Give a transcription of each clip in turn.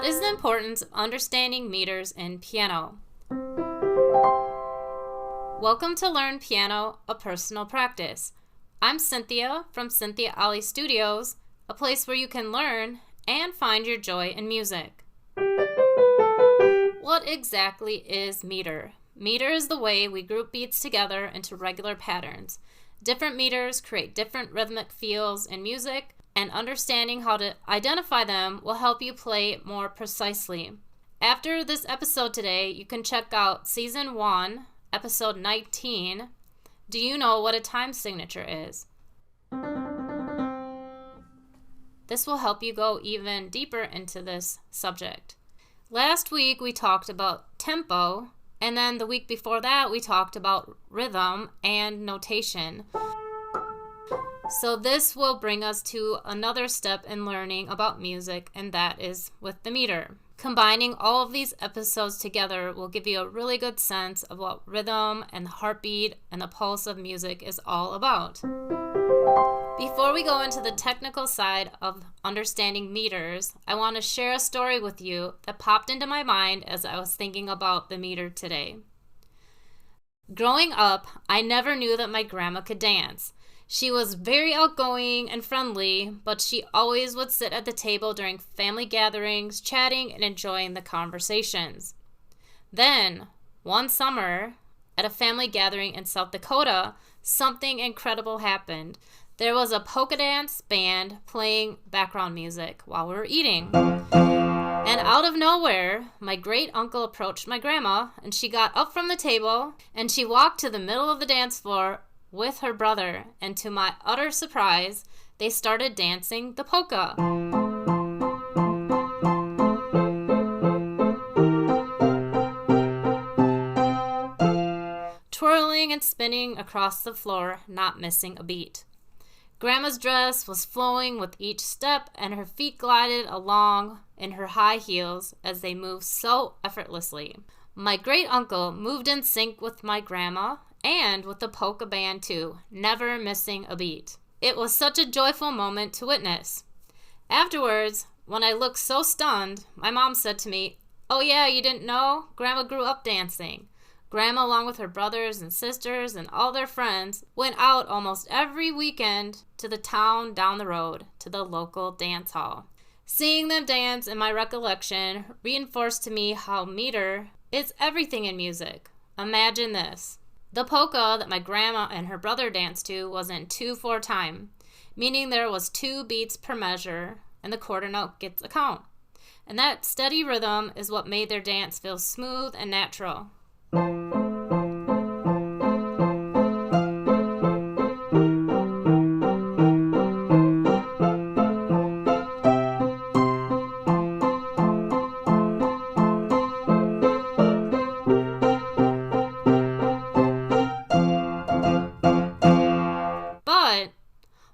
What is the importance of understanding meters in piano? Welcome to Learn Piano, a personal practice. I'm Cynthia from Cynthia Ali Studios, a place where you can learn and find your joy in music. What exactly is meter? Meter is the way we group beats together into regular patterns. Different meters create different rhythmic feels in music, and understanding how to identify them will help you play more precisely. After this episode today, you can check out Season 1, Episode 19, Do You Know What a Time Signature Is? This will help you go even deeper into this subject. Last week we talked about tempo, and then the week before that we talked about rhythm and notation. So this will bring us to another step in learning about music, and that is with the meter. Combining all of these episodes together will give you a really good sense of what rhythm and the heartbeat and the pulse of music is all about. Before we go into the technical side of understanding meters, I want to share a story with you that popped into my mind as I was thinking about the meter today. Growing up, I never knew that my grandma could dance. She was very outgoing and friendly, but she always would sit at the table during family gatherings, chatting and enjoying the conversations. Then, one summer, at a family gathering in South Dakota, something incredible happened. There was a polka dance band playing background music while we were eating. And out of nowhere, my great uncle approached my grandma, and she got up from the table, and she walked to the middle of the dance floor with her brother, and to my utter surprise, they started dancing the polka. Twirling and spinning across the floor, not missing a beat. Grandma's dress was flowing with each step, and her feet glided along in her high heels as they moved so effortlessly. My great uncle moved in sync with my grandma and with the polka band too, never missing a beat. It was such a joyful moment to witness. Afterwards, when I looked so stunned, my mom said to me, "Oh yeah, you didn't know? Grandma grew up dancing." Grandma, along with her brothers and sisters and all their friends, went out almost every weekend to the town down the road, to the local dance hall. Seeing them dance in my recollection reinforced to me how meter is everything in music. Imagine this. The polka that my grandma and her brother danced to was in 2/4 time, meaning there was 2 beats per measure, and the quarter note gets a count. And that steady rhythm is what made their dance feel smooth and natural.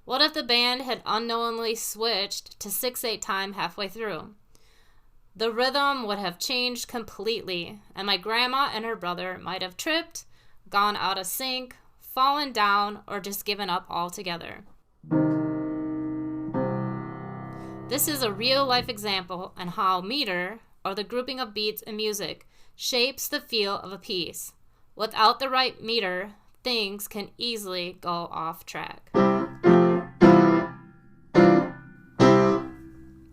What if the band had unknowingly switched to 6/8 time halfway through? The rhythm would have changed completely, and my grandma and her brother might have tripped, gone out of sync, fallen down, or just given up altogether. This is a real-life example on how meter, or the grouping of beats in music, shapes the feel of a piece. Without the right meter, things can easily go off track.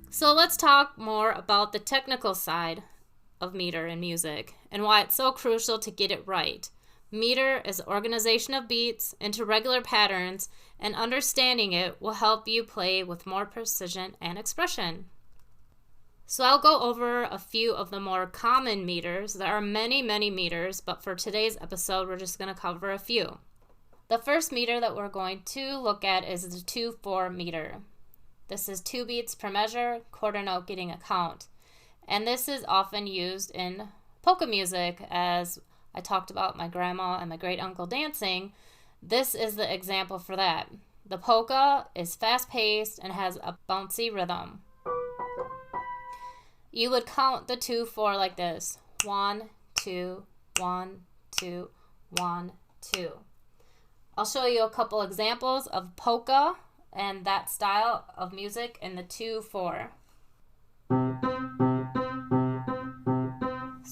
So let's talk more about the technical side of meter in music and why it's so crucial to get it right. Meter is organization of beats into regular patterns, and understanding it will help you play with more precision and expression. So I'll go over a few of the more common meters. There are many, many meters, but for today's episode, we're just going to cover a few. The first meter that we're going to look at is the 2/4 meter. This is 2 beats per measure, quarter note getting a count. And this is often used in polka music, as I talked about my grandma and my great uncle dancing. This is the example for that. The polka is fast-paced and has a bouncy rhythm. You would count the 2/4 like this. 1, 2, 1, 2, 1, 2. I'll show you a couple examples of polka and that style of music in the 2/4.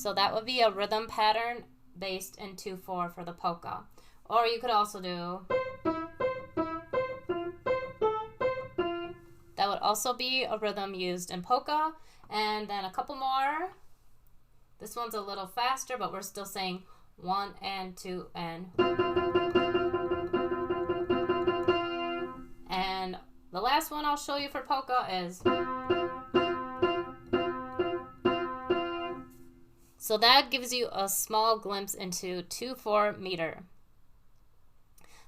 So that would be a rhythm pattern based in 2/4 for the polka. Or you could also do, that would also be a rhythm used in polka. And then a couple more. This one's a little faster, but we're still saying 1 and 2 and. And the last one I'll show you for polka is. So that gives you a small glimpse into 2/4 meter.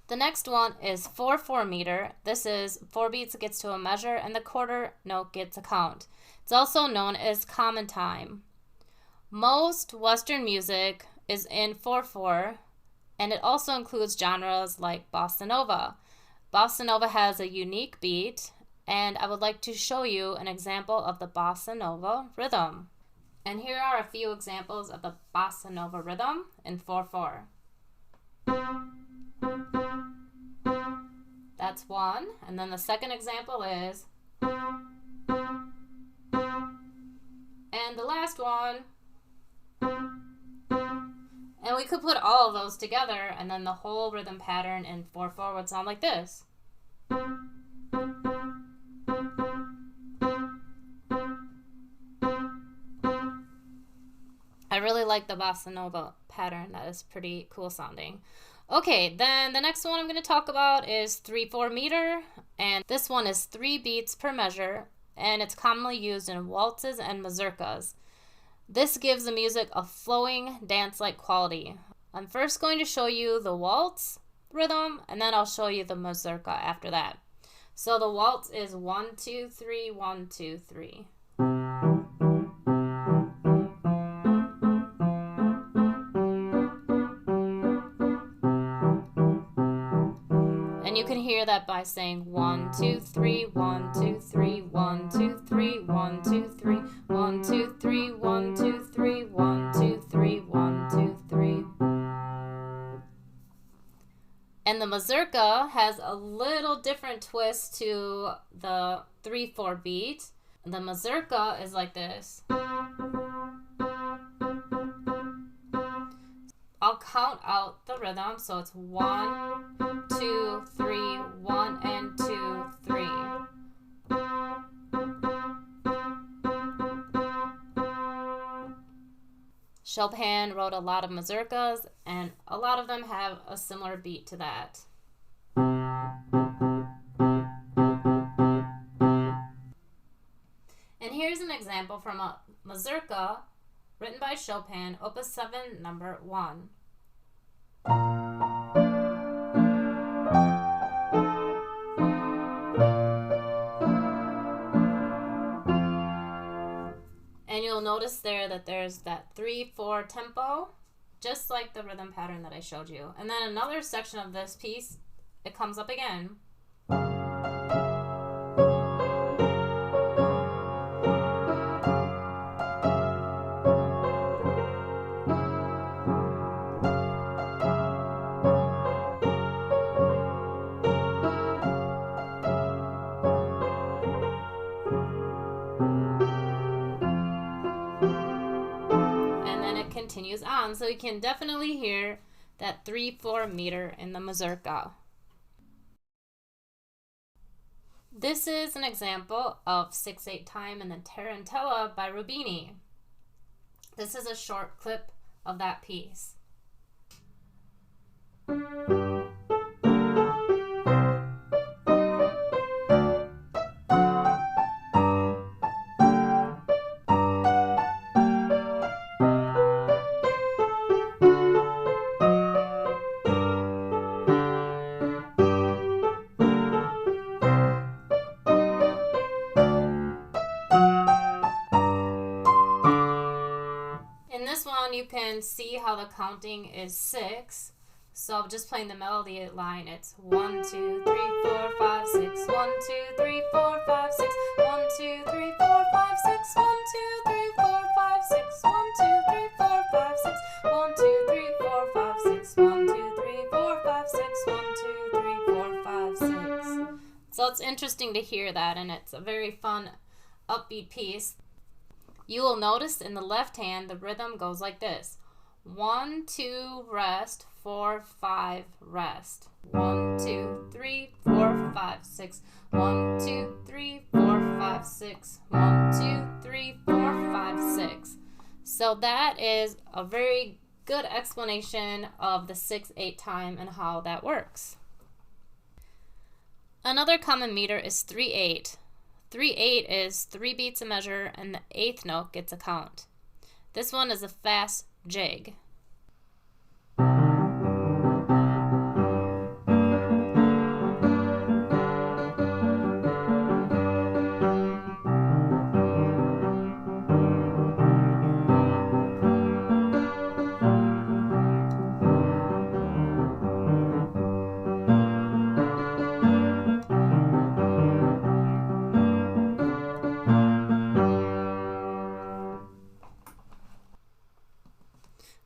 The next one is 4/4 meter. This is 4 beats gets to a measure and the quarter note gets a count. It's also known as common time. Most Western music is in 4/4, and it also includes genres like bossa nova. Bossa nova has a unique beat, and I would like to show you an example of the bossa nova rhythm. And here are a few examples of the bossa nova rhythm in 4/4. That's one. And then the second example is. And the last one. And we could put all of those together, and then the whole rhythm pattern in 4/4 would sound like this. I really like the bossa nova pattern. That is pretty cool sounding. Okay, then the next one I'm going to talk about is 3/4 meter, and this one is 3 beats per measure, and it's commonly used in waltzes and mazurkas. This gives the music a flowing, dance-like quality. I'm first going to show you the waltz rhythm, and then I'll show you the mazurka after that. So the waltz is 1, 2, 3, 1, 2, 3. And you can hear that by saying 1, 2, 3, 1, 2, 3, 1, 2, 3, 1, 2, 3, 1, 2, 3, 1, 2, 3, 1, 2, 3, 1, 2, 3. And the mazurka has a little different twist to the 3/4 beat. The mazurka is like this. I'll count out the rhythm, so it's 1, 2, 3, 1 and 2, 3. Chopin wrote a lot of mazurkas, and a lot of them have a similar beat to that. And here's an example from a mazurka written by Chopin, Opus 7, number 1. And you'll notice there that there's that 3/4 tempo, just like the rhythm pattern that I showed you. And then another section of this piece, it comes up again. Continues on, so you can definitely hear that 3/4 meter in the mazurka. This is an example of 6/8 time in the Tarantella by Rubini. This is a short clip of that piece. You can see how the counting is 6. So just playing the melody line, it's 1, 2, 3, 4, 5, 6. 1, 2, 3, 4, 5, 6. 1, 2, 3, 4, 5, 6. 1, 2, 3, 4, 5, 6. 1, 2, 3, 4, 5, 6. 1, 2, 3, 4, 5, 6. 1, 2, 3, 4, 5, 6. 1, 2, 3, 4, 5, 6. So it's interesting to hear that, and it's a very fun, upbeat piece. You will notice in the left hand the rhythm goes like this. 1, 2, rest, 4, 5, rest. 1, 2, 3, 4, 5, 6. 1, 2, 3, 4, 5, 6. 1, 2, 3, 4, 5, 6. So that is a very good explanation of the 6/8 time and how that works. Another common meter is 3/8. 3/8 is 3 beats a measure and the 8th note gets a count. This one is a fast jig.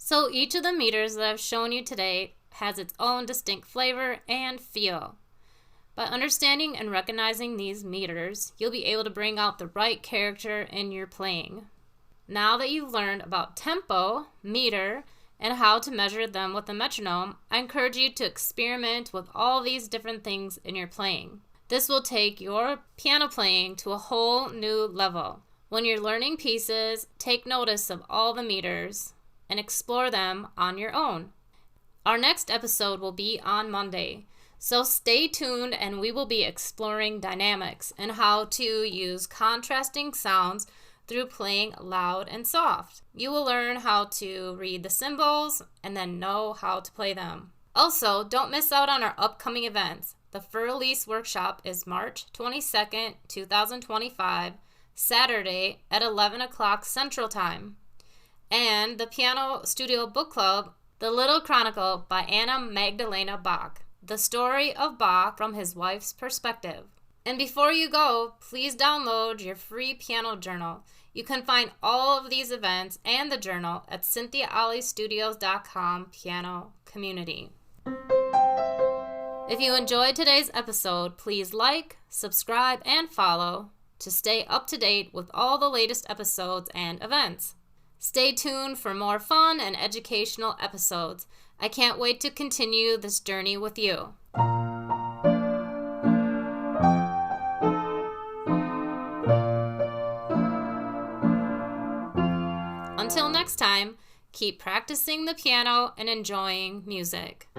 So each of the meters that I've shown you today has its own distinct flavor and feel. By understanding and recognizing these meters, you'll be able to bring out the right character in your playing. Now that you've learned about tempo, meter, and how to measure them with a metronome, I encourage you to experiment with all these different things in your playing. This will take your piano playing to a whole new level. When you're learning pieces, take notice of all the meters and explore them on your own. Our next episode will be on Monday, so stay tuned and we will be exploring dynamics and how to use contrasting sounds through playing loud and soft. You will learn how to read the symbols and then know how to play them. Also, don't miss out on our upcoming events. The For Elise workshop is March 22nd, 2025, Saturday at 11 o'clock Central Time. And the Piano Studio Book Club, The Little Chronicle by Anna Magdalena Bach, the story of Bach from his wife's perspective. And before you go, please download your free piano journal. You can find all of these events and the journal at CynthiaAliStudios.com piano community. If you enjoyed today's episode, please like, subscribe, and follow to stay up to date with all the latest episodes and events. Stay tuned for more fun and educational episodes. I can't wait to continue this journey with you. Until next time, keep practicing the piano and enjoying music.